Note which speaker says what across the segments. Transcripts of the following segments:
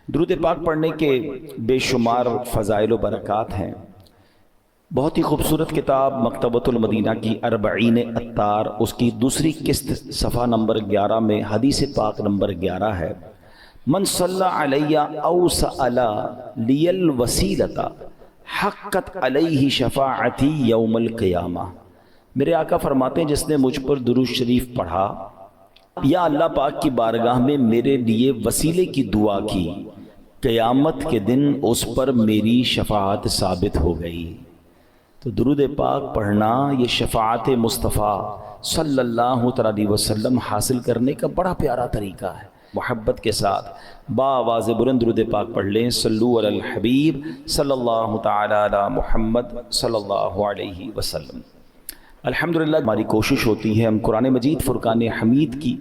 Speaker 1: درود پاک پڑھنے کے بے شمار فضائل و برکات ہیں۔ بہت ہی خوبصورت کتاب مکتبۃ المدینہ کی اربعین عطار، اس کی دوسری قسط صفحہ نمبر 11 میں حدیث پاک نمبر 11 ہے، من صلی علی او سأل لی الوسیلۃ حقت علیہ شفاعتی یوم القیامہ۔ میرے آقا فرماتے ہیں جس نے مجھ پر درود شریف پڑھا یا اللہ پاک کی بارگاہ میں میرے لیے وسیلے کی دعا کی، قیامت کے دن اس پر میری شفاعت ثابت ہو گئی۔ تو درود پاک پڑھنا یہ شفاعت مصطفیٰ صلی اللہ علیہ وسلم حاصل کرنے کا بڑا پیارا طریقہ ہے۔ محبت کے ساتھ بآواز بلند درود پاک پڑھ لیں، صلو علی الحبیب صلی اللہ تعالی علی محمد صلی اللہ علیہ وسلم۔ الحمدللہ ہماری کوشش ہوتی ہے ہم قرآن مجید فرقان حمید کی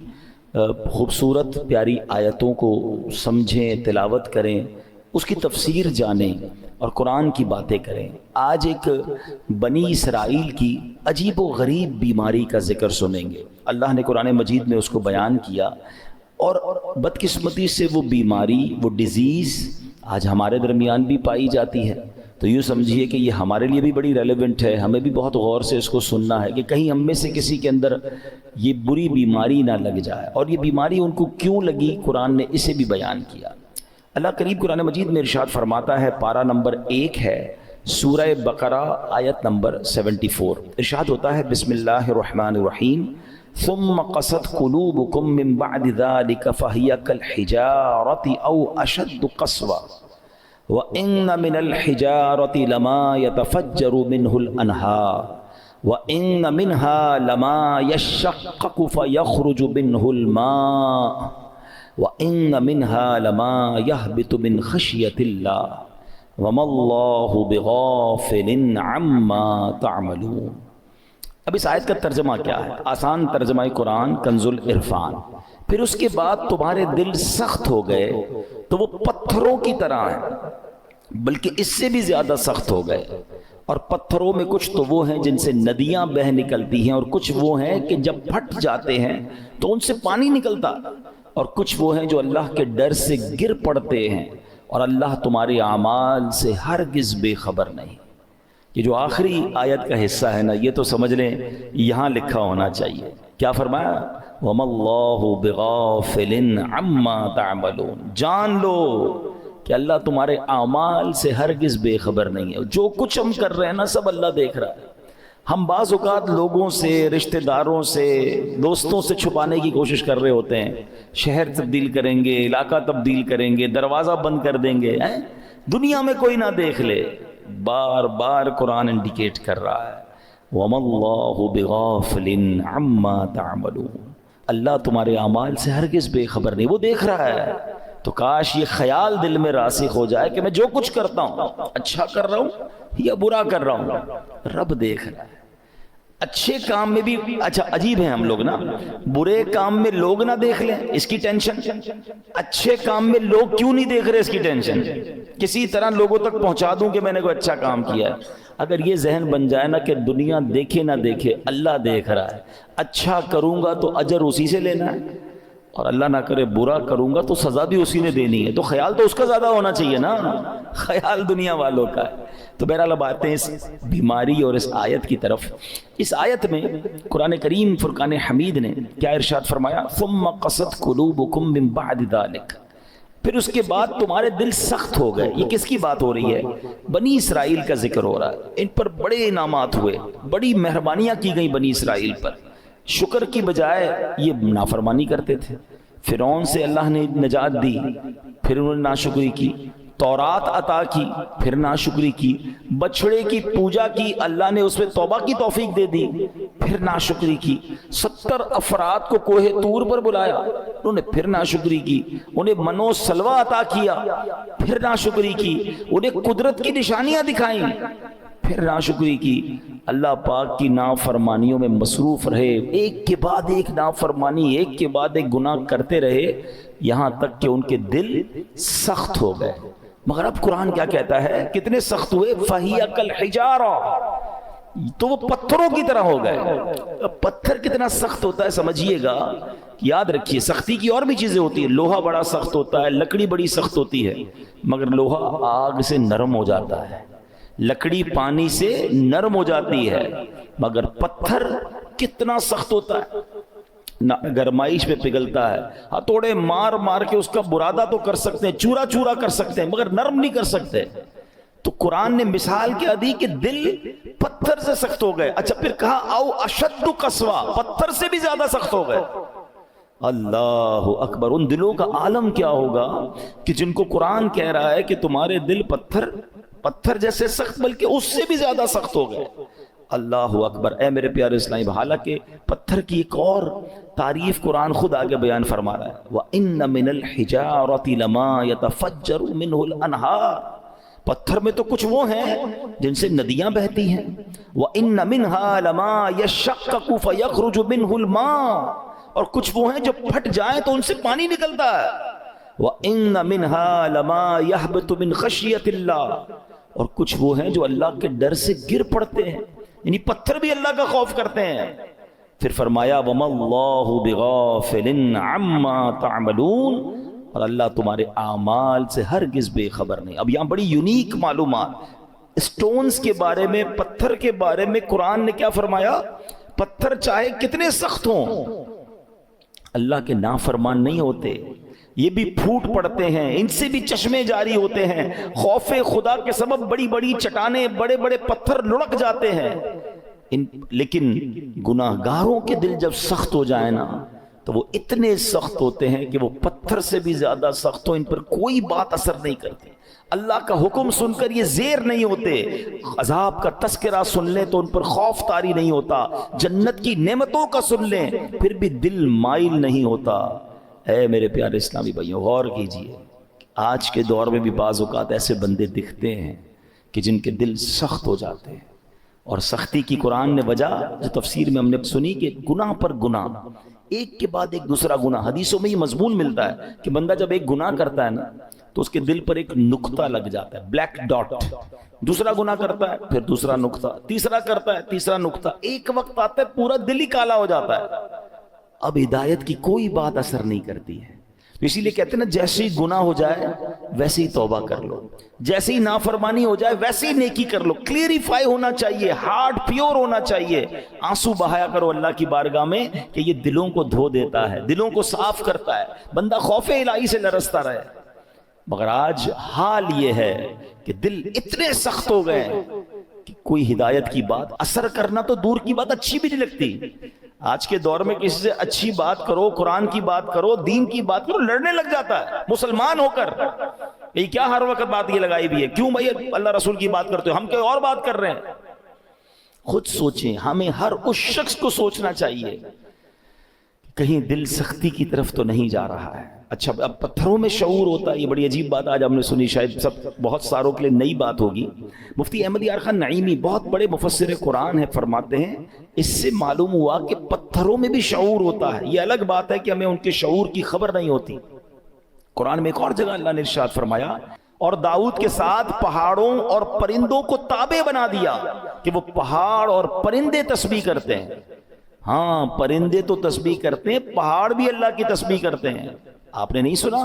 Speaker 1: خوبصورت پیاری آیتوں کو سمجھیں، تلاوت کریں، اس کی تفسیر جانیں اور قرآن کی باتیں کریں۔ آج ایک بنی اسرائیل کی عجیب و غریب بیماری کا ذکر سنیں گے۔ اللہ نے قرآن مجید میں اس کو بیان کیا اور بدقسمتی سے وہ بیماری، وہ ڈیزیز آج ہمارے درمیان بھی پائی جاتی ہے۔ تو یوں سمجھیے کہ یہ ہمارے لیے بھی بڑی ریلیونٹ ہے، ہمیں بھی بہت غور سے اس کو سننا ہے کہ کہیں ہم میں سے کسی کے اندر یہ بری بیماری نہ لگ جائے، اور یہ بیماری ان کو کیوں لگی قرآن نے اسے بھی بیان کیا۔ اللہ قریب قرآن مجید میں ارشاد فرماتا ہے، پارہ نمبر 1 ہے، سورہ بقرہ آیت نمبر 74، ارشاد ہوتا ہے بسم اللہ الرحمن الرحیم، ثم قست قلوبکم من بعد ذلك فہی کالحجارۃ او اشد قسوہ وَإِنَّ مِنَ الْحِجَارَةِ لَمَا يَتَفَجَّرُ مِنْهُ الْأَنْهَارُ وَإِنَّ مِنْهَا لَمَا يَشَّقَّقُ فَيَخْرُجُ مِنْهُ الْمَاءُ وَإِنَّ مِنْهَا لَمَا يَهْبِطُ مِنْ خَشْيَةِ اللَّهِ وَمَا اللَّهُ بِغَافِلٍ عَمَّا تَعْمَلُونَ۔ اب اس آیت کا ترجمہ کیا ہے؟ آسان ترجمہ قرآن کنز العرفان۔ پھر اس کے بعد تمہارے دل سخت ہو گئے تو وہ پتھروں کی طرح ہیں، بلکہ اس سے بھی زیادہ سخت ہو گئے، اور پتھروں میں کچھ تو وہ ہیں جن سے ندیاں بہہ نکلتی ہیں، اور کچھ وہ ہیں کہ جب پھٹ جاتے ہیں تو ان سے پانی نکلتا، اور کچھ وہ ہیں جو اللہ کے ڈر سے گر پڑتے ہیں، اور اللہ تمہارے اعمال سے ہرگز بے خبر نہیں۔ یہ جو آخری آیت کا حصہ ہے نا، یہ تو سمجھ لیں یہاں لکھا ہونا چاہیے۔ کیا فرمایا؟ وَمَا اللَّهُ بِغَافِلٍ عَمَّا تَعْمَلُونَ۔ جان لو کہ اللہ تمہارے اعمال سے ہرگز بے خبر نہیں ہے۔ جو کچھ ہم کر رہے ہیں نا سب اللہ دیکھ رہا ہے۔ ہم بعض اوقات لوگوں سے، رشتہ داروں سے، دوستوں سے چھپانے کی کوشش کر رہے ہوتے ہیں، شہر تبدیل کریں گے، علاقہ تبدیل کریں گے، دروازہ بند کر دیں گے، دنیا میں کوئی نہ دیکھ لے۔ بار بار قرآن انڈیکیٹ کر رہا ہے وَمَا اللَّهُ بِغَافِلٍ عَمَّا تَعْمَلُونَ۔ اللہ تمہارے اعمال سے ہرگز بے خبر نہیں، وہ دیکھ رہا ہے۔ تو کاش یہ خیال دل میں راسخ ہو جائے کہ میں جو کچھ کرتا ہوں، اچھا کر رہا ہوں یا برا کر رہا ہوں، رب دیکھ رہا ہے۔ اچھے کام میں بھی اچھا عجیب ہیں ہم لوگ نا، برے کام میں لوگ نہ دیکھ لیں اس کی ٹینشن، اچھے کام میں لوگ کیوں نہیں دیکھ رہے اس کی ٹینشن، کسی طرح لوگوں تک پہنچا دوں کہ میں نے کوئی اچھا کام کیا ہے۔ اگر یہ ذہن بن جائے نا کہ دنیا دیکھے نہ دیکھے اللہ دیکھ رہا ہے، اچھا کروں گا تو اجر اسی سے لینا ہے، اور اللہ نہ کرے برا کروں گا تو سزا بھی اسی نے دینی ہے، تو خیال تو اس کا زیادہ ہونا چاہیے نا، خیال دنیا والوں کا ہے۔ تو بہرحال اب آتے ہیں اس بیماری اور اس آیت کی طرف۔ اس آیت میں قرآن کریم فرقان حمید نے کیا ارشاد فرمایا؟ ثم قست قلوبکم من بعد ذلک، پھر اس کے بعد تمہارے دل سخت ہو گئے۔ یہ کس کی بات ہو رہی ہے؟ بنی اسرائیل کا ذکر ہو رہا ہے۔ ان پر بڑے انعامات ہوئے، بڑی مہربانیاں کی گئیں بنی اسرائیل پر، شکر کی بجائے یہ نافرمانی کرتے تھے۔ فرعون سے اللہ نے نجات دی، پھر انہوں نے ناشکری کی، تورات عطا کی، پھر ناشکری کی، بچڑے کی پوجا کی، اللہ نے اس میں توبہ کی توفیق دے دی، پھر ناشکری کی، 70 افراد کو کوہ طور پر بلایا، انہوں نے پھر ناشکری کی، انہیں منو سلوہ عطا کیا، پھر ناشکری کی، انہیں قدرت کی نشانیاں دکھائیں، پھر ناشکری کی۔ اللہ پاک کی نافرمانیوں میں مصروف رہے، ایک کے بعد ایک نافرمانی، ایک کے بعد ایک گناہ کرتے رہے، یہاں تک کہ ان کے دل سخت ہو گئے۔ مگر اب قرآن کیا کہتا ہے؟ کتنے سخت ہوئے؟ فَهِيَ كَالْحِجَارَةِ، تو وہ پتھروں کی طرح ہو گئے۔ پتھر کتنا سخت ہوتا ہے سمجھیے گا یاد رکھیے سختی کی اور بھی چیزیں ہوتی ہیں، لوہا بڑا سخت ہوتا ہے، لکڑی بڑی سخت ہوتی ہے، مگر لوہا آگ سے نرم ہو جاتا ہے، لکڑی پانی سے نرم ہو جاتی ہے، مگر پتھر کتنا سخت ہوتا ہے، گرمائش میں پگھلتا ہے، ہتھوڑے مار مار کے اس کا برادہ تو کر سکتے ہیں، چورا چورا کر سکتے ہیں، مگر نرم نہیں کر سکتے۔ تو قرآن نے مثال کیا دی کہ دل پتھر سے سخت ہو گئے، اچھا پھر کہا او اشد قسوہ، پتھر سے بھی زیادہ سخت ہو گئے۔ اللہ اکبر، ان دلوں کا عالم کیا ہوگا کہ جن کو قرآن کہہ رہا ہے کہ تمہارے دل پتھر جیسے سخت بلکہ اس سے بھی زیادہ سخت ہو گئے۔ اللہ اکبر، اے میرے پیارے اسلامی، حالانکہ پتھر کی ایک اور تعریف قرآن خود آگے بیان فرما رہا ہے، وَإِنَّ مِنَ الْحِجَارَةِ لَمَا يَتَفَجَّرُ مِنْهُ الْأَنْهَارُ، پتھر میں تو کچھ وہ ہیں جن سے ندیاں بہتی ہیں، وَإِنَّ مِنْهَا لَمَا يَشَّقَّقُ فَيَخْرُجُ مِنْهُ الْمَاءُ، اور کچھ وہ ہیں جو پھٹ جائیں تو ان سے پانی نکلتا ہے، وَإِنَّ مِنْهَا لَمَا يَهْبِطُ مِنْ خَشْيَةِ اللَّهِ، اور کچھ وہ ہیں جو اللہ کے ڈر سے گر پڑتے ہیں، یعنی پتھر بھی اللہ کا خوف کرتے ہیں۔ پھر فرمایا وَمَا اللَّهُ بِغَافِلٍ عَمَّا تَعْمَلُونَ، اور اللہ تمہارے اعمال سے ہرگز بے خبر نہیں۔ اب یہاں بڑی یونیک معلومات اسٹونز کے بارے میں، پتھر کے بارے میں قرآن نے کیا فرمایا؟ پتھر چاہے کتنے سخت ہوں، اللہ کے نافرمان نہیں ہوتے، یہ بھی پھوٹ پڑتے ہیں، ان سے بھی چشمے جاری ہوتے ہیں، خوف خدا کے سبب بڑی بڑی چٹانیں، بڑے بڑے پتھر لڑک جاتے ہیں، لیکن گناہگاروں کے دل جب سخت ہو جائے نا تو وہ اتنے سخت ہوتے ہیں کہ وہ پتھر سے بھی زیادہ سخت ہو، ان پر کوئی بات اثر نہیں کرتی، اللہ کا حکم سن کر یہ زیر نہیں ہوتے، عذاب کا تذکرہ سن لیں تو ان پر خوف طاری نہیں ہوتا، جنت کی نعمتوں کا سن لیں پھر بھی دل مائل نہیں ہوتا۔ اے میرے پیارے اسلامی بھائیوں، غور کیجئے، آج کے دور میں بھی بعض اوقات ایسے بندے دکھتے ہیں کہ جن کے دل سخت ہو جاتے ہیں، اور سختی کی قرآن نے وجہ جو تفسیر میں ہم نے سنی کہ گناہ پر گناہ، ایک کے بعد ایک دوسرا گناہ، حدیثوں میں یہ مضمون ملتا ہے کہ بندہ جب ایک گناہ کرتا ہے نا تو اس کے دل پر ایک نقطہ لگ جاتا ہے، بلیک ڈاٹ، دوسرا گناہ کرتا ہے پھر دوسرا نقطہ، تیسرا کرتا ہے تیسرا نقطہ، ایک وقت آتا ہے پورا دل ہی کالا ہو جاتا ہے، اب ہدایت کی کوئی بات اثر نہیں کرتی ہے۔ تو اسی لیے کہتے ہیں نا، جیسے ہی گناہ ہو جائے ویسے ہی توبہ کر لو، جیسے ہی نافرمانی ہو جائے ویسے ہی نیکی کر لو، کلیریفائی ہونا چاہیے، ہارٹ پیور ہونا چاہیے، آنسو بہایا کرو اللہ کی بارگاہ میں کہ یہ دلوں کو دھو دیتا ہے، دلوں کو صاف کرتا ہے، بندہ خوف الہی سے لرزتا رہے۔ مگر آج حال یہ ہے کہ دل اتنے سخت ہو گئے کہ کوئی ہدایت کی بات اثر کرنا تو دور کی بات، اچھی بھی نہیں لگتی۔ آج کے دور میں کسی سے اچھی بات کرو، قرآن کی بات کرو، دین کی بات کرو، لڑنے لگ جاتا ہے مسلمان ہو کر، یہ کیا ہر وقت بات یہ لگائی بھی ہے، کیوں بھائی اللہ رسول کی بات کرتے ہو، ہم کوئی اور بات کر رہے ہیں۔ خود سوچیں، ہمیں ہر اس شخص کو سوچنا چاہیے کہیں دل سختی کی طرف تو نہیں جا رہا ہے۔ اچھا، اب پتھروں میں شعور ہوتا ہے، یہ بڑی عجیب بات آج ہم نے سنی، شاید بہت ساروں کے لیے نئی بات ہوگی۔ مفتی احمد یار خان نعیمی بہت بڑے مفسر قرآن ہیں، فرماتے ہیں اس سے معلوم ہوا کہ پتھروں میں بھی شعور ہوتا ہے، یہ الگ بات ہے کہ ہمیں ان کے شعور کی خبر نہیں ہوتی۔ قرآن میں ایک اور جگہ اللہ نے ارشاد فرمایا، اور داؤد کے ساتھ پہاڑوں اور پرندوں کو تابع بنا دیا کہ وہ پہاڑ اور پرندے تسبیح کرتے ہیں۔ ہاں، پرندے تو تسبیح کرتے ہیں، پہاڑ بھی اللہ کی تسبیح کرتے ہیں۔ آپ نے نہیں سنا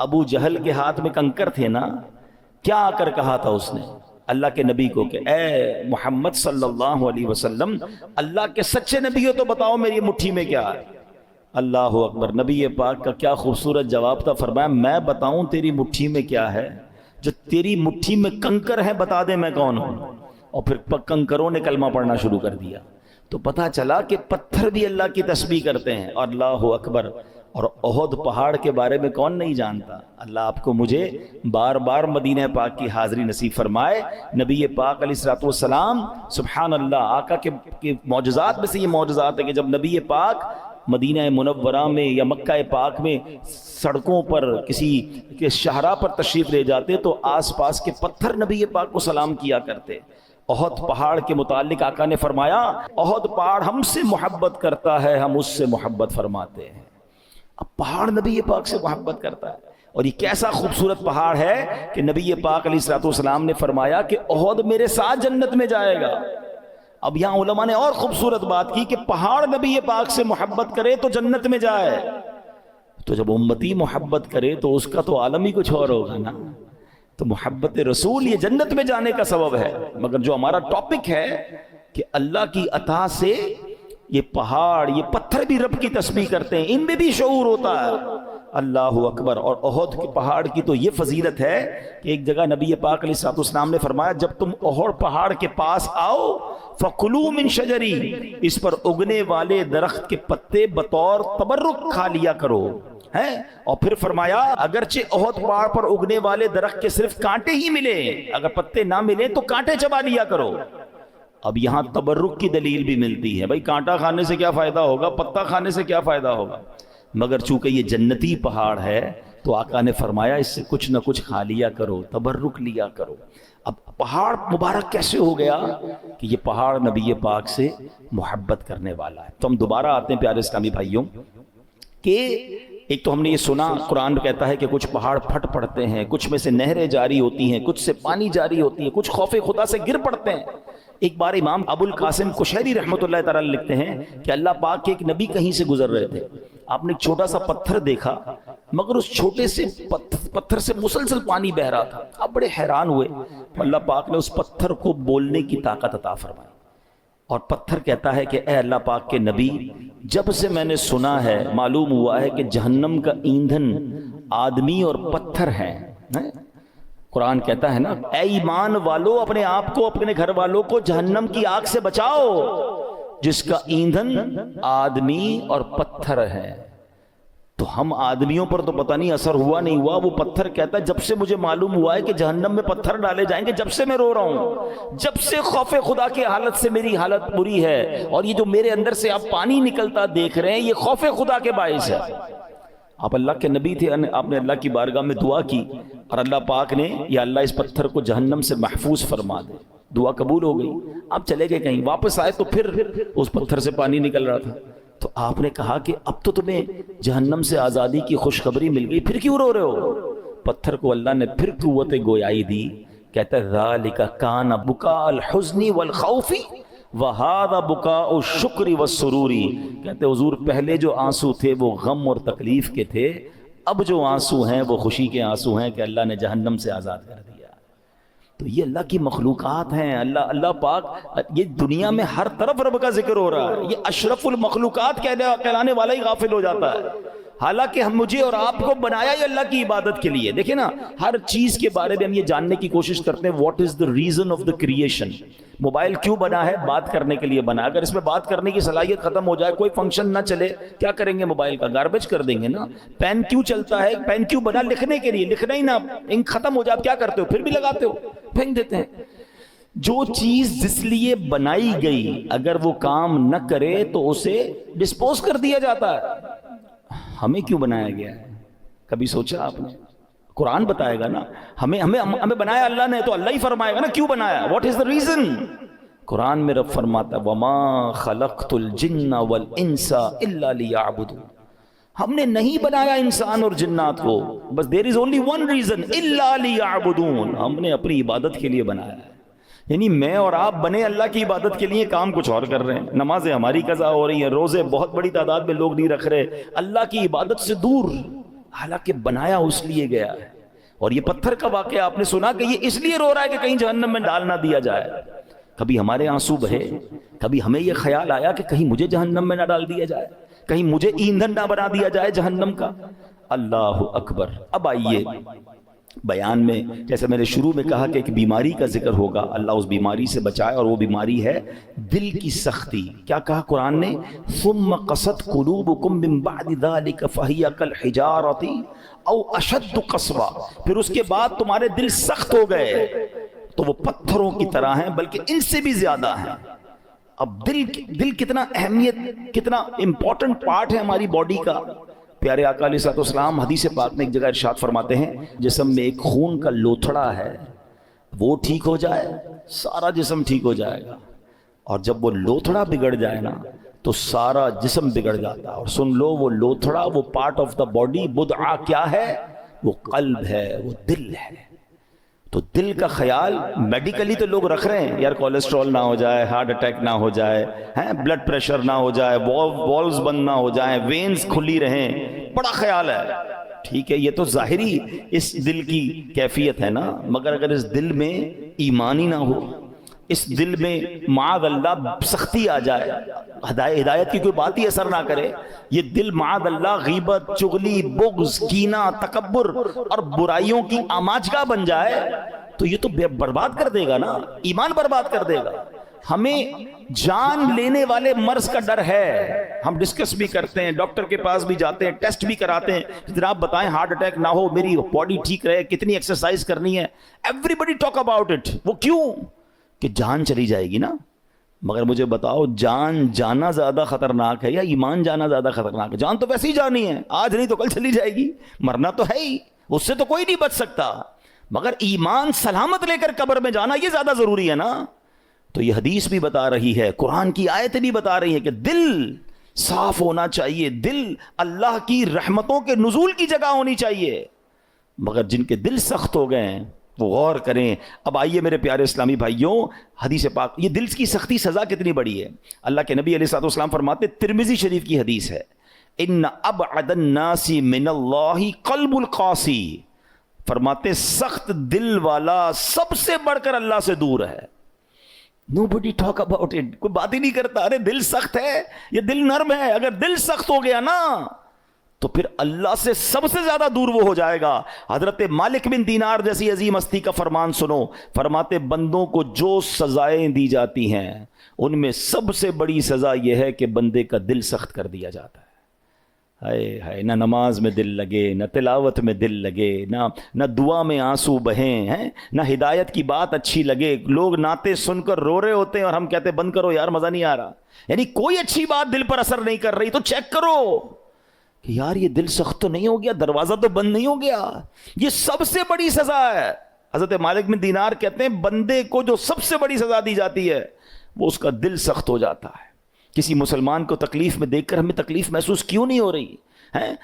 Speaker 1: ابو جہل کے ہاتھ میں کنکر تھے نا، کیا آ کر کہا تھا اس نے اللہ کے نبی کو کہ اے محمد صلی اللہ علیہ وسلم، اللہ کے سچے نبی ہو تو بتاؤ میری مٹھی میں کیا ہے۔ اللہ اکبر، نبی پاک کا کیا خوبصورت جواب تھا، فرمایا میں بتاؤں تیری مٹھی میں کیا ہے؟ جو تیری مٹھی میں کنکر ہے بتا دے میں کون ہوں۔ اور پھر کنکروں نے کلمہ پڑھنا شروع کر دیا، تو پتا چلا کہ پتھر بھی اللہ کی تسبیح کرتے ہیں۔ اور اللہ اکبر، اور احد پہاڑ کے بارے میں کون نہیں جانتا؟ اللہ آپ کو مجھے بار بار مدینہ پاک کی حاضری نصیب فرمائے۔ نبی پاک علیہ الصلوۃ والسلام، سبحان اللہ، آقا کے معجزات میں سے یہ معجزات ہے کہ جب نبی پاک مدینہ منورہ میں یا مکہ پاک میں سڑکوں پر کسی کے شاہراہ پر تشریف لے جاتے تو آس پاس کے پتھر نبی پاک کو سلام کیا کرتے۔ احد پہاڑ کے متعلق آقا نے فرمایا، احد پہاڑ ہم سے محبت کرتا ہے، ہم اس سے محبت فرماتے ہیں۔ اب پہاڑ نبی پاک سے محبت کرتا ہے، اور یہ کیسا خوبصورت پہاڑ ہے کہ نبی پاک علیہ الصلوۃ والسلام نے فرمایا کہ احد میرے ساتھ جنت میں جائے گا۔ اب یہاں علماء نے اور خوبصورت بات کی کہ پہاڑ نبی پاک سے محبت کرے تو جنت میں جائے۔ تو جب امتی محبت کرے تو اس کا تو عالم ہی کچھ اور ہوگا نا. تو محبت رسول یہ جنت میں جانے کا سبب ہے. مگر جو ہمارا ٹاپک ہے کہ اللہ کی عطا سے یہ پہاڑ یہ پتھر بھی رب کی تسبیح کرتے ہیں, ان میں بھی شعور ہوتا ہے. اللہ اکبر. اور احد کے پہاڑ کی تو یہ فضیلت ہے کہ ایک جگہ نبی پاک علیہ الصلوۃ والسلام نے فرمایا جب تم احد پہاڑ کے پاس آؤ فَكُلُوا مِن شَجَرِهِ, اس پر اگنے والے درخت کے پتے بطور تبرک کھا لیا کرو ہے. اور پھر فرمایا اگرچہ احد پہاڑ پر اگنے والے درخت کے صرف کانٹے ہی ملے, اگر پتے نہ ملے تو کانٹے چبا لیا کرو. اب یہاں تبرک کی دلیل بھی ملتی ہے. بھائی کانٹا کھانے سے کیا فائدہ ہوگا, پتا کھانے سے کیا فائدہ ہوگا, مگر چونکہ یہ جنتی پہاڑ ہے تو آقا نے فرمایا اس سے کچھ نہ کچھ کھا لیا کرو, تبرک لیا کرو. اب پہاڑ مبارک کیسے ہو گیا کہ یہ پہاڑ نبی پاک سے محبت کرنے والا ہے. تو ہم دوبارہ آتے ہیں پیارے اسلامی بھائیوں کہ ایک تو ہم نے یہ سنا قرآن کہتا ہے کہ کچھ پہاڑ پھٹ پڑتے ہیں, کچھ میں سے نہریں جاری ہوتی ہیں, کچھ سے پانی جاری ہوتی ہے, کچھ خوف خدا سے گر پڑتے ہیں. ایک بار امام ابو القاسم کشیری رحمۃ اللہ تعالی لکھتے ہیں کہ اللہ پاک کے ایک نبی کہیں سے گزر رہے تھے, آپ نے ایک چھوٹا سا پتھر دیکھا مگر اس چھوٹے سے پتھر سے مسلسل پانی بہ رہا تھا. آپ بڑے حیران ہوئے. اللہ پاک نے اس پتھر کو بولنے کی طاقت عطا فرمائی اور پتھر کہتا ہے کہ اے اللہ پاک کے نبی, جب سے میں نے سنا ہے معلوم ہوا ہے کہ جہنم کا ایندھن آدمی اور پتھر ہے. قرآن کہتا ہے نا اے ایمان والو اپنے آپ کو اپنے گھر والوں کو جہنم کی آگ سے بچاؤ جس کا ایندھن آدمی اور پتھر ہے. تو ہم آدمیوں پر تو پتہ نہیں اثر ہوا نہیں ہوا, وہ پتھر کہتا ہے جب سے مجھے معلوم ہوا ہے کہ جہنم میں پتھر ڈالے جائیں گے جب سے میں رو رہا ہوں, جب سے خوف خدا کی حالت سے میری حالت بری ہے. اور یہ جو میرے اندر سے آپ پانی نکلتا دیکھ رہے ہیں یہ خوف خدا کے باعث ہے. آپ اللہ کے نبی تھے, آپ نے اللہ کی بارگاہ میں دعا کی اور اللہ پاک نے یا اللہ اس پتھر کو جہنم سے محفوظ فرما دے. دعا قبول ہو گئی. آپ چلے گئے کہیں, واپس آئے تو پھر اس پتھر سے پانی نکل رہا تھا. تو آپ نے کہا کہ اب تو تمہیں جہنم سے آزادی کی خوشخبری مل گئی, پھر کیوں رو رہے ہو؟ پتھر کو اللہ نے پھر قوت گویائی دی. کہتا ہے ذالک کان بکاء الحزن والخوف وہذا بکاء الشکر والسرور. کہتے حضور پہلے جو آنسو تھے وہ غم اور تکلیف کے تھے, اب جو آنسو ہیں وہ خوشی کے آنسو ہیں کہ اللہ نے جہنم سے آزاد کر دیا. تو یہ اللہ کی مخلوقات ہیں. اللہ پاک یہ دنیا میں ہر طرف رب کا ذکر ہو رہا ہے. یہ اشرف المخلوقات کہلانے والا ہی غافل ہو جاتا ہے. حالانکہ ہم مجھے اور آپ کو بنایا ہی اللہ کی عبادت کے لیے. دیکھیں نا ہر چیز کے بارے میں ہم یہ جاننے کی کوشش کرتے ہیں what is the reason of the creation. Mobile کیوں بنا ہے؟ بات کرنے کے لیے بنا. اگر اس میں بات کرنے کی صلاحیت ختم ہو جائے, کوئی فنکشن نہ چلے, کیا کریں گے؟ موبائل کا گاربیج کر دیں گے نا. پین کیوں چلتا ہے؟ پین کیوں بنا؟ لکھنے کے لیے. لکھنا ہی نہ, انک ختم ہو جائے آپ کیا کرتے ہو؟ پھر بھی لگاتے ہو, پھینک دیتے ہیں. جو چیز جس لیے بنائی گئی اگر وہ کام نہ کرے تو اسے ڈسپوز کر دیا جاتا ہے. ہمیں کیوں بنایا گیا ہے؟ کبھی سوچا آپ نے؟ قرآن بتائے گا نا. ہمیں بنایا اللہ نے تو اللہ ہی فرمائے گا نا کیوں بنایا, واٹ از دا ریزن. قرآن میں رب فرماتا ہے وما خلقت الجن والانس الا لیعبدون. ہم نے نہیں بنایا انسان اور جنات کو, بس there is only one reason الا لیعبدون. ہم نے اپنی عبادت کے لیے بنایا ہے. یعنی میں اور آپ بنے اللہ کی عبادت کے لیے, کام کچھ اور کر رہے ہیں. نمازیں ہماری قضا ہو رہی ہیں, روزے بہت بڑی تعداد میں لوگ نہیں رکھ رہے, اللہ کی عبادت سے دور, حالانکہ بنایا اس لیے گیا ہے. اور یہ پتھر کا واقعہ آپ نے سنا کہ یہ اس لیے رو رہا ہے کہ کہیں جہنم میں ڈال نہ دیا جائے. کبھی ہمارے آنسو بہے, کبھی ہمیں یہ خیال آیا کہ کہیں مجھے جہنم میں نہ ڈال دیا جائے, کہیں مجھے ایندھن نہ بنا دیا جائے جہنم کا. اللہ اکبر. اب آئیے بیان میں, جیسے میں نے شروع میں کہا کہ ایک بیماری کا ذکر ہوگا, اللہ اس بیماری سے بچائے, اور وہ بیماری ہے دل کی سختی. کیا کہا قرآن نے؟ ثم قست قلوبکم من بعد ذلک فہی کالحجارۃ او اشد قسوا. پھر اس کے بعد تمہارے دل سخت ہو گئے تو وہ پتھروں کی طرح ہیں, بلکہ ان سے بھی زیادہ ہیں. اب دل کتنا اہمیت, کتنا امپورٹنٹ پارٹ ہے ہماری باڈی کا. پیارے آقا علیہ الصلوۃ والسلام حدیث پاک میں ایک جگہ ارشاد فرماتے ہیں جسم میں ایک خون کا لوتھڑا ہے, وہ ٹھیک ہو جائے سارا جسم ٹھیک ہو جائے گا, اور جب وہ لوتھڑا بگڑ جائے نا تو سارا جسم بگڑ جاتا. اور سن لو وہ لوتھڑا, وہ پارٹ آف دا باڈی, بدعہ کیا ہے؟ وہ قلب ہے, وہ دل ہے. تو دل کا خیال میڈیکلی تو لوگ رکھ رہے ہیں یار، کولیسٹرول نہ ہو جائے، ہارٹ اٹیک نہ ہو جائے، بلڈ پریشر نہ ہو جائے، والوز بند نہ ہو جائیں، وینز کھلی رہیں، بڑا خیال ہے. ٹھیک ہے، یہ تو ظاہری اس دل کی کیفیت ہے نا، مگر اگر اس دل میں ایمان ہی نہ ہو، اس دل میں معاذ اللہ سختی آ جائے، ہدایت کی کوئی بات ہی اثر نہ کرے، یہ دل معاذ اللہ غیبت، چغلی، بغض، کینہ، تکبر اور برائیوں کی آماجگاہ بن جائے تو یہ تو برباد کر دے گا نا، ایمان برباد کر دے گا. ہمیں جان لینے والے مرض کا ڈر ہے، ہم ڈسکس بھی کرتے ہیں، ڈاکٹر کے پاس بھی جاتے ہیں، ٹیسٹ بھی کراتے ہیں، جناب بتائیں ہارٹ اٹیک نہ ہو، میری باڈی ٹھیک رہے، کتنی ایکسرسائز کرنی ہے، everybody talk about it. وہ کیوں؟ کہ جان چلی جائے گی نا. مگر مجھے بتاؤ، جان جانا زیادہ خطرناک ہے یا ایمان جانا زیادہ خطرناک ہے؟ جان تو ویسے ہی جانی ہے، آج نہیں تو کل چلی جائے گی، مرنا تو ہے ہی، اس سے تو کوئی نہیں بچ سکتا. مگر ایمان سلامت لے کر قبر میں جانا یہ زیادہ ضروری ہے نا. تو یہ حدیث بھی بتا رہی ہے، قرآن کی آیتیں بھی بتا رہی ہیں کہ دل صاف ہونا چاہیے، دل اللہ کی رحمتوں کے نزول کی جگہ ہونی چاہیے. مگر جن کے دل سخت ہو گئے ہیں وہ غور کریں. اب آئیے میرے پیارے اسلامی بھائیوں، حدیث پاک، یہ دل کی سختی سزا کتنی بڑی ہے. اللہ کے نبی علیہ الصلوۃ والسلام فرماتے، ترمذی شریف کی حدیث ہے، ان ابعد الناس من اللہ قلب القاسی، فرماتے سخت دل والا سب سے بڑھ کر اللہ سے دور ہے. Nobody talk about it. کوئی بات ہی نہیں کرتا. ارے دل سخت ہے، یہ دل نرم ہے. اگر دل سخت ہو گیا نا تو پھر اللہ سے سب سے زیادہ دور وہ ہو جائے گا. حضرت مالک بن دینار جیسی عظیم ہستی کا فرمان سنو، فرماتے بندوں کو جو سزائیں دی جاتی ہیں ان میں سب سے بڑی سزا یہ ہے کہ بندے کا دل سخت کر دیا جاتا ہے. ہائے ہائے، نہ نماز میں دل لگے، نہ تلاوت میں دل لگے، نہ دعا میں آنسو بہیں ہیں، نہ ہدایت کی بات اچھی لگے. لوگ نعتیں سن کر رو رہے ہوتے ہیں اور ہم کہتے ہیں بند کرو یار، مزہ نہیں آ رہا. یعنی کوئی اچھی بات دل پر اثر نہیں کر رہی تو چیک کرو کہ یار یہ دل سخت تو نہیں ہو گیا، دروازہ تو بند نہیں ہو گیا. یہ سب سے بڑی سزا ہے. حضرت مالک بن دینار کہتے ہیں بندے کو جو سب سے بڑی سزا دی جاتی ہے وہ اس کا دل سخت ہو جاتا ہے. کسی مسلمان کو تکلیف میں دیکھ کر ہمیں تکلیف محسوس کیوں نہیں ہو رہی ہے؟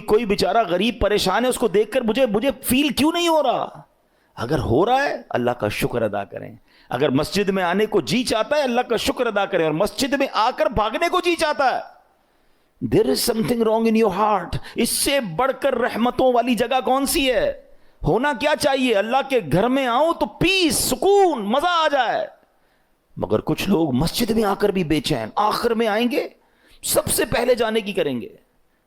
Speaker 1: کوئی بیچارہ غریب پریشان ہے، اس کو دیکھ کر مجھے فیل کیوں نہیں ہو رہا؟ اگر ہو رہا ہے اللہ کا شکر ادا کریں. اگر مسجد میں آنے کو جی چاہتا ہے اللہ کا شکر ادا کریں، اور مسجد میں آ کر بھاگنے کو جی چاہتا ہے، there is something wrong in your heart. اس سے بڑھ کر رحمتوں والی جگہ کون سی ہے؟ ہونا کیا چاہیے؟ اللہ کے گھر میں آؤں تو پیس، سکون، مزہ آ جائے. مگر کچھ لوگ مسجد میں آ کر بھی بے چین، آخر میں آئیں گے سب سے پہلے جانے کی کریں گے.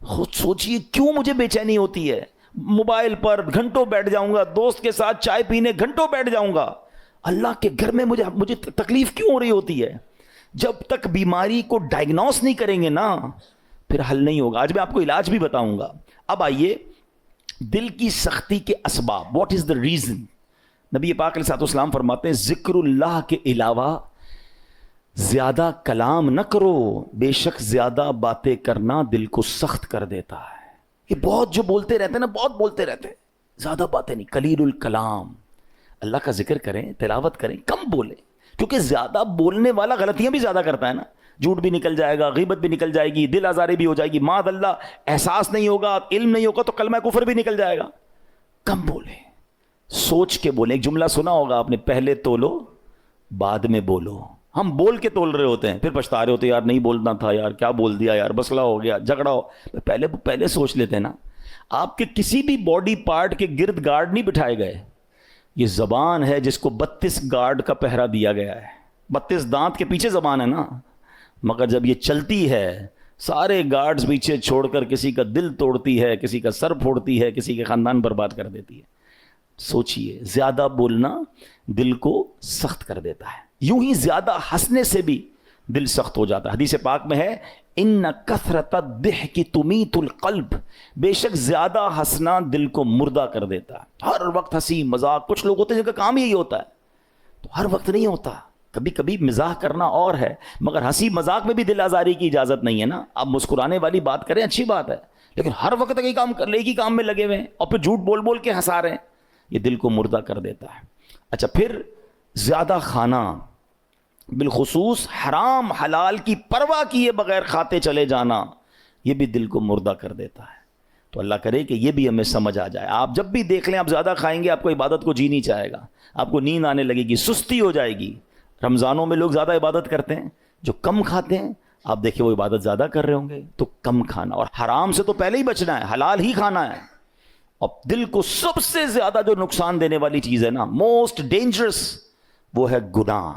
Speaker 1: خود سوچئے کیوں مجھے بے چینی ہوتی ہے؟ موبائل پر گھنٹوں بیٹھ جاؤں گا، دوست کے ساتھ چائے پینے گھنٹوں بیٹھ جاؤں گا، اللہ کے گھر میں مجھے تکلیف کیوں ہو رہی ہوتی ہے؟ جب تک بیماری کو ڈائگنوس نہیں کریں گے نا پھر حل نہیں ہوگا. آج میں آپ کو علاج بھی بتاؤں گا. اب آئیے دل کی سختی کے اسباب، واٹ از دا ریزن. نبی پاک علیہ السلام فرماتے ہیں ذکر اللہ کے علاوہ زیادہ کلام نہ کرو، بے شک زیادہ باتیں کرنا دل کو سخت کر دیتا ہے. یہ بہت جو بولتے رہتے ہیں نا، بہت بولتے رہتے ہیں، زیادہ باتیں نہیں، قلیل الکلام. اللہ کا ذکر کریں، تلاوت کریں، کم بولیں، کیونکہ زیادہ بولنے والا غلطیاں بھی زیادہ کرتا ہے نا. جھوٹ بھی نکل جائے گا، غیبت بھی نکل جائے گی، دل آزاری بھی ہو جائے گی، معاذ اللہ احساس نہیں ہوگا، علم نہیں ہوگا تو کلمہ کفر بھی نکل جائے گا. کم بولیں، سوچ کے بولیں. ایک جملہ سنا ہوگا آپ نے، پہلے تولو بعد میں بولو. ہم بول کے تول رہے ہوتے ہیں، پھر پچھتا رہے ہوتے ہیں، یار نہیں بولنا تھا، یار کیا بول دیا، یار مسئلہ ہو گیا، جھگڑا ہو. پہلے سوچ لیتے ہیں نا. آپ کے کسی بھی باڈی پارٹ کے گرد گارڈ نہیں بٹھائے گئے. یہ زبان ہے جس کو 32 گارڈ کا پہرا دیا گیا ہے. 32 دانت کے پیچھے زبان ہے نا. مگر جب یہ چلتی ہے سارے گارڈز پیچھے چھوڑ کر کسی کا دل توڑتی ہے، کسی کا سر پھوڑتی ہے، کسی کے خاندان برباد کر دیتی ہے. سوچئے زیادہ بولنا دل کو سخت کر دیتا ہے. یوں ہی زیادہ ہنسنے سے بھی دل سخت ہو جاتا ہے. حدیث پاک میں ہے ان کثرت الضحک تمیت القلب، بے شک زیادہ ہنسنا دل کو مردہ کر دیتا ہے. ہر وقت ہنسی مذاق. کچھ لوگ ہوتے ہیں جن کا کام یہی ہوتا ہے، تو ہر وقت نہیں ہوتا. کبھی کبھی مزاح کرنا اور ہے، مگر ہنسی مذاق میں بھی دل آزاری کی اجازت نہیں ہے نا. آپ مسکرانے والی بات کریں اچھی بات ہے، لیکن ہر وقت ایک ہی کام میں لگے ہوئے ہیں اور پھر جھوٹ بول بول کے ہنسا رہے ہیں، یہ دل کو مردہ کر دیتا ہے. اچھا، پھر زیادہ کھانا، بالخصوص حرام حلال کی پرواہ کیے بغیر کھاتے چلے جانا، یہ بھی دل کو مردہ کر دیتا ہے. تو اللہ کرے کہ یہ بھی ہمیں سمجھ آ جائے. آپ جب بھی دیکھ لیں آپ زیادہ کھائیں گے آپ کو عبادت کو جی نہیں چاہے گا, آپ کو نیند آنے لگے گی, سستی ہو جائے گی. رمضانوں میں لوگ زیادہ عبادت کرتے ہیں, جو کم کھاتے ہیں آپ دیکھیں وہ عبادت زیادہ کر رہے ہوں گے. تو کم کھانا, اور حرام سے تو پہلے ہی بچنا ہے, حلال ہی کھانا ہے. اب دل کو سب سے زیادہ جو نقصان دینے والی چیز ہے نا, موسٹ ڈینجرس, وہ ہے گناہ.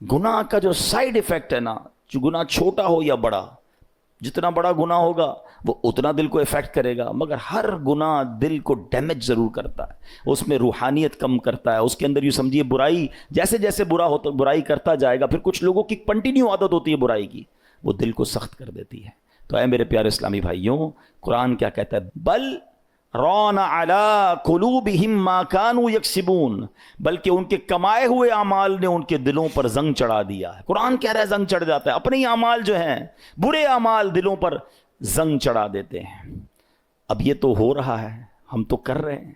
Speaker 1: گناہ کا جو سائیڈ ایفیکٹ ہے نا, جو گناہ چھوٹا ہو یا بڑا, جتنا بڑا گناہ ہوگا وہ اتنا دل کو افیکٹ کرے گا, مگر ہر گناہ دل کو ڈیمیج ضرور کرتا ہے, اس میں روحانیت کم کرتا ہے. اس کے اندر یوں سمجھیے برائی, جیسے جیسے برائی کرتا جائے گا, پھر کچھ لوگوں کی کنٹینیو عادت ہوتی ہے برائی کی, وہ دل کو سخت کر دیتی ہے. تو اے میرے پیارے اسلامی بھائیوں, قرآن کیا کہتا ہے؟ بل ران علی قلوبہم ما کانوا یکسبون, بلکہ ان کے کمائے ہوئے اعمال نے ان کے دلوں پر زنگ چڑھا دیا ہے. قرآن کہہ رہا ہے زنگ چڑھ جاتا ہے, اپنے ہی اعمال جو ہیں برے اعمال دلوں پر زنگ چڑھا دیتے ہیں. اب یہ تو ہو رہا ہے, ہم تو کر رہے ہیں,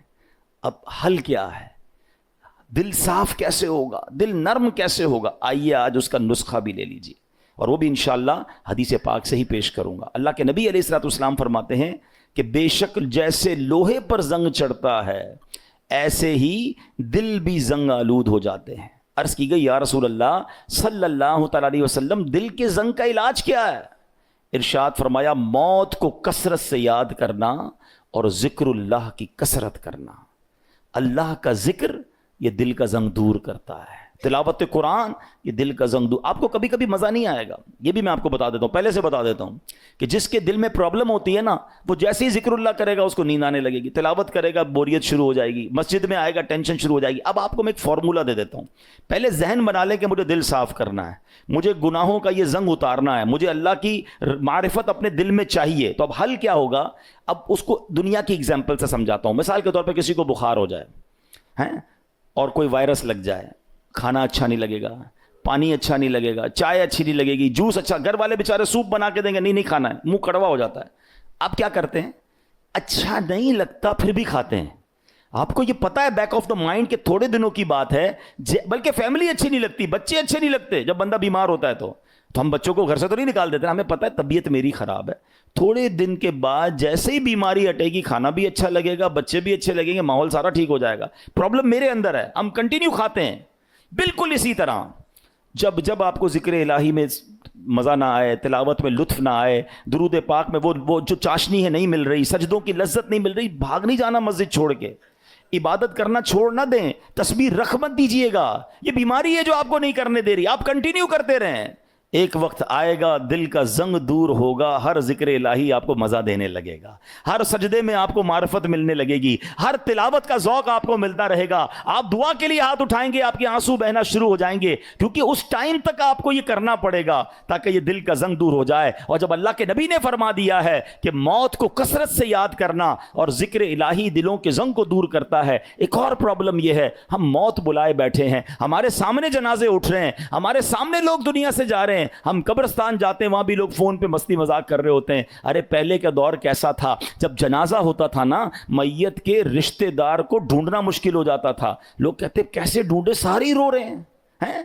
Speaker 1: اب حل کیا ہے؟ دل صاف کیسے ہوگا, دل نرم کیسے ہوگا؟ آئیے آج اس کا نسخہ بھی لے لیجیے, اور وہ بھی انشاءاللہ حدیث پاک سے ہی پیش کروں گا. اللہ کے نبی علیہ الصلوۃ والسلام فرماتے ہیں کہ بے شک جیسے لوہے پر زنگ چڑھتا ہے ایسے ہی دل بھی زنگ آلود ہو جاتے ہیں. عرض کی گئی یا رسول اللہ صلی اللہ تعالی علیہ وسلم, دل کے زنگ کا علاج کیا ہے؟ ارشاد فرمایا, موت کو کثرت سے یاد کرنا اور ذکر اللہ کی کثرت کرنا. اللہ کا ذکر یہ دل کا زنگ دور کرتا ہے. تلاوت قرآن یہ دل کا زنگ دور. آپ کو کبھی کبھی مزہ نہیں آئے گا, یہ بھی میں آپ کو بتا دیتا ہوں, پہلے سے بتا دیتا ہوں, کہ جس کے دل میں پرابلم ہوتی ہے نا, وہ جیسے ہی ذکر اللہ کرے گا اس کو نیند آنے لگے گی, تلاوت کرے گا بوریت شروع ہو جائے گی, مسجد میں آئے گا ٹینشن شروع ہو جائے گی. اب آپ کو میں ایک فارمولہ دے دیتا ہوں, پہلے ذہن بنا لیں کہ مجھے دل صاف کرنا ہے, مجھے گناہوں کا یہ زنگ اتارنا ہے, مجھے اللہ کی معرفت اپنے دل میں چاہیے. تو اب حل کیا ہوگا؟ اب اس کو دنیا کی اگزامپل سے سمجھاتا ہوں. مثال کے طور پہ کسی کو بخار ہو جائے ہیں اور کوئی وائرس لگ جائے, کھانا اچھا نہیں لگے گا, پانی اچھا نہیں لگے گا, چائے اچھی نہیں لگے گی, جوس اچھا, گھر والے بیچارے سوپ بنا کے دیں گے, نہیں کھانا ہے, منہ کڑوا ہو جاتا ہے. آپ کیا کرتے ہیں؟ اچھا نہیں لگتا پھر بھی کھاتے ہیں. آپ کو یہ پتا ہے بیک آف دا مائنڈ کہ تھوڑے دنوں کی بات ہے, بلکہ فیملی اچھی نہیں لگتی, بچے اچھے نہیں لگتے. جب بندہ بیمار ہوتا ہے تو ہم بچوں کو گھر سے تو نہیں نکال دیتے, ہمیں پتا ہے طبیعت میری خراب ہے. تھوڑے دن کے بعد جیسے ہی بیماری ہٹے گی, کھانا بھی اچھا لگے گا, بچے بھی اچھے لگیں گے, ماحول سارا ٹھیک ہو جائے گا. پرابلم میرے اندر ہے, ہم کنٹینیو کھاتے ہیں. بالکل اسی طرح جب آپ کو ذکر الہی میں مزہ نہ آئے, تلاوت میں لطف نہ آئے, درود پاک میں وہ جو چاشنی ہے نہیں مل رہی, سجدوں کی لذت نہیں مل رہی, بھاگ نہیں جانا مسجد چھوڑ کے, عبادت کرنا چھوڑ نہ دیں, تسبیح رکھ مت دیجئے گا. یہ بیماری ہے جو آپ کو نہیں کرنے دے رہی, آپ کنٹینیو کرتے رہیں. ایک وقت آئے گا دل کا زنگ دور ہوگا, ہر ذکر الہی آپ کو مزہ دینے لگے گا, ہر سجدے میں آپ کو معرفت ملنے لگے گی, ہر تلاوت کا ذوق آپ کو ملتا رہے گا. آپ دعا کے لیے ہاتھ اٹھائیں گے, آپ کے آنسو بہنا شروع ہو جائیں گے, کیونکہ اس ٹائم تک آپ کو یہ کرنا پڑے گا تاکہ یہ دل کا زنگ دور ہو جائے. اور جب اللہ کے نبی نے فرما دیا ہے کہ موت کو کثرت سے یاد کرنا اور ذکر الہی دلوں کے زنگ کو دور کرتا ہے. ایک اور پرابلم یہ ہے, ہم موت بلائے بیٹھے ہیں, ہمارے سامنے جنازے اٹھ رہے ہیں, ہمارے سامنے لوگ دنیا سے جا رہے ہیں, ہم قبرستان جاتے ہیں, وہاں بھی لوگ فون پہ مستی مذاق کر رہے ہوتے ہیں. ارے پہلے کا دور کیسا تھا, جب جنازہ ہوتا تھا نا, میت کے رشتہ دار کو ڈھونڈنا مشکل ہو جاتا تھا. لوگ کہتے کیسے ڈھونڈے, سارے ہی رو رہے ہیں.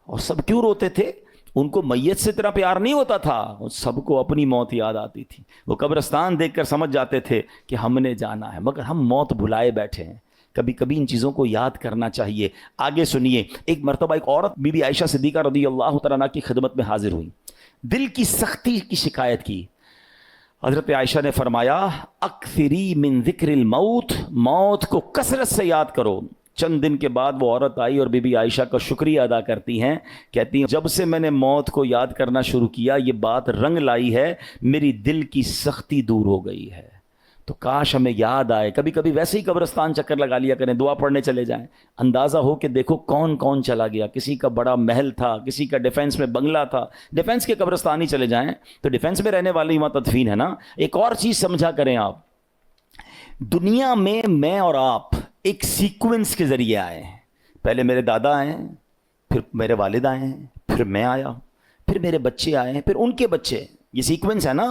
Speaker 1: اور سب کیوں روتے تھے؟ ان کو میت سے اتنا پیار نہیں ہوتا تھا, سب کو اپنی موت یاد آتی تھی. وہ قبرستان دیکھ کر سمجھ جاتے تھے کہ ہم نے جانا ہے, مگر ہم موت بھلائے بیٹھے ہیں. کبھی کبھی ان چیزوں کو یاد کرنا چاہیے. آگے سنیے, ایک مرتبہ ایک عورت بی بی عائشہ صدیقہ رضی اللہ تعالیٰ عنہا کی خدمت میں حاضر ہوئی, دل کی سختی کی شکایت کی. حضرت عائشہ نے فرمایا, اکثری من ذکر الموت, موت کو کثرت سے یاد کرو. چند دن کے بعد وہ عورت آئی اور بی بی عائشہ کا شکریہ ادا کرتی ہیں, کہتی ہیں جب سے میں نے موت کو یاد کرنا شروع کیا یہ بات رنگ لائی ہے, میری دل کی سختی دور ہو گئی ہے. تو کاش ہمیں یاد آئے, کبھی کبھی ویسے ہی قبرستان چکر لگا لیا کریں, دعا پڑھنے چلے جائیں, اندازہ ہو کہ دیکھو کون کون چلا گیا. کسی کا بڑا محل تھا, کسی کا ڈیفینس میں بنگلہ تھا, ڈیفینس کے قبرستان ہی چلے جائیں تو ڈیفینس میں رہنے والے وہاں تدفین ہے نا. ایک اور چیز سمجھا کریں آپ, دنیا میں اور آپ ایک سیکوینس کے ذریعے آئے ہیں. پہلے میرے دادا آئے ہیں, پھر میرے والد آئے ہیں, پھر میں آیا, پھر میرے بچے آئے ہیں, پھر ان کے بچے. یہ سیکوینس ہے نا.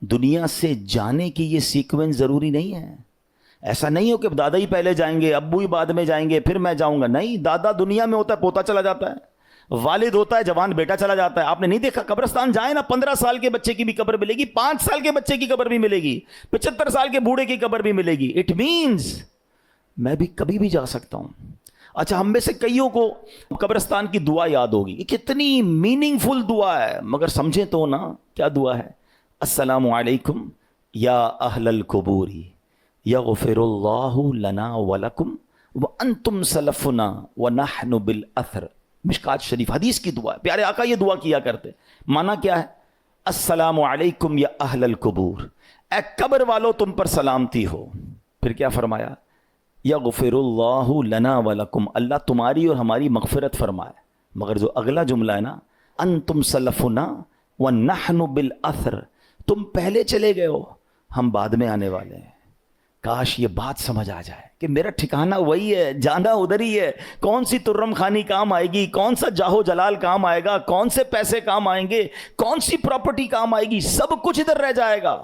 Speaker 1: دنیا سے جانے کی یہ سیکوینس ضروری نہیں ہے. ایسا نہیں ہو کہ دادا ہی پہلے جائیں گے, ابو ہی بعد میں جائیں گے, پھر میں جاؤں گا. نہیں, دادا دنیا میں ہوتا ہے, پوتا چلا جاتا ہے, والد ہوتا ہے، جوان بیٹا چلا جاتا ہے. آپ نے نہیں دیکھا قبرستان جائیں نا، 15 سال کے بچے کی بھی قبر ملے گی، 5 سال کے بچے کی قبر بھی ملے گی، 75 سال کے بوڑھے کی قبر بھی ملے گی. اٹ مینز میں بھی کبھی بھی جا سکتا ہوں. اچھا، ہم میں سے کئیوں کو قبرستان کی دعا یاد ہوگی. یہ کتنی میننگ فل دعا ہے، مگر سمجھیں تو نا کیا دعا ہے. السلام علیکم یا اہل القبور یغفر اللہ لنا ولکم وانتم سلفنا ونحن بالاثر. مشکات شریف حدیث کی دعا ہے. پیارے آقا یہ دعا کیا کرتے. معنی کیا ہے؟ السلام علیکم یا اہل القبور، اے قبر والو تم پر سلامتی ہو. پھر کیا فرمایا؟ یغفر اللہ لنا ولکم، اللہ تمہاری اور ہماری مغفرت فرمائے. مگر جو اگلا جملہ ہے نا، انتم سلفنا ونحن بالاثر، تم پہلے چلے گئے ہو، ہم بعد میں آنے والے ہیں. کاش یہ بات سمجھ آ جائے کہ میرا ٹھکانہ وہی ہے، جانا ادھر ہی ہے. کون سی ترم خانی کام آئے گی، کون سا جاہو جلال کام آئے گا، کون سے پیسے کام آئیں گے، کون سی پراپرٹی کام آئے گی، سب کچھ ادھر رہ جائے گا.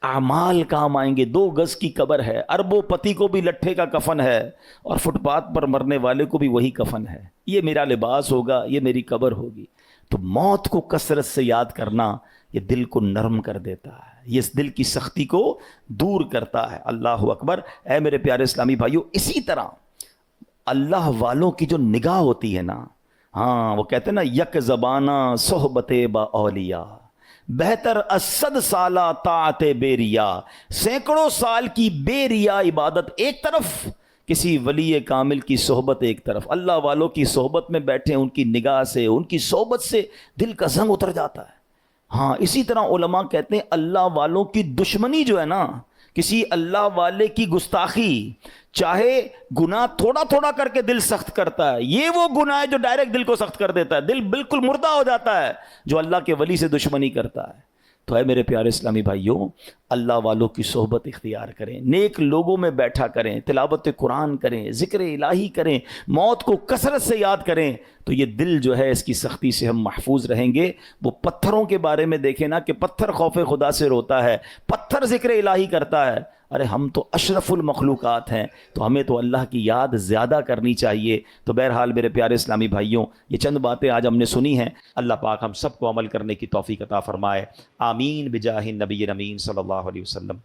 Speaker 1: اعمال کام آئیں گے. 2 گز کی قبر ہے، اربوں پتی کو بھی لٹھے کا کفن ہے، اور فٹ پاتھ پر مرنے والے کو بھی وہی کفن ہے. یہ میرا لباس ہوگا، یہ میری قبر ہوگی. تو موت کو کثرت سے یاد کرنا یہ دل کو نرم کر دیتا ہے، یہ اس دل کی سختی کو دور کرتا ہے. اللہ اکبر. اے میرے پیارے اسلامی بھائیو، اسی طرح اللہ والوں کی جو نگاہ ہوتی ہے نا، ہاں وہ کہتے ہیں نا، یک زبانہ صحبت با اولیاء بہتر از 100 سالہ طاعت بے ریا. سینکڑوں سال کی بے ریا عبادت ایک طرف، کسی ولی کامل کی صحبت ایک طرف. اللہ والوں کی صحبت میں بیٹھے، ان کی نگاہ سے، ان کی صحبت سے دل کا زنگ اتر جاتا ہے. ہاں اسی طرح علماء کہتے ہیں اللہ والوں کی دشمنی جو ہے نا، کسی اللہ والے کی گستاخی، چاہے گناہ تھوڑا تھوڑا کر کے دل سخت کرتا ہے، یہ وہ گناہ ہے جو ڈائریکٹ دل کو سخت کر دیتا ہے، دل بالکل مردہ ہو جاتا ہے جو اللہ کے ولی سے دشمنی کرتا ہے. تو اے میرے پیارے اسلامی بھائیوں، اللہ والوں کی صحبت اختیار کریں، نیک لوگوں میں بیٹھا کریں، تلاوت قرآن کریں، ذکر الہی کریں، موت کو کثرت سے یاد کریں. تو یہ دل جو ہے اس کی سختی سے ہم محفوظ رہیں گے. وہ پتھروں کے بارے میں دیکھیں نا کہ پتھر خوف خدا سے روتا ہے، پتھر ذکر الہی کرتا ہے. ارے ہم تو اشرف المخلوقات ہیں، تو ہمیں تو اللہ کی یاد زیادہ کرنی چاہیے. تو بہرحال میرے پیارے اسلامی بھائیوں، یہ چند باتیں آج ہم نے سنی ہیں. اللہ پاک ہم سب کو عمل کرنے کی توفیق عطا فرمائے. آمین بجاہ النبی امین صلی اللہ علیہ وسلم.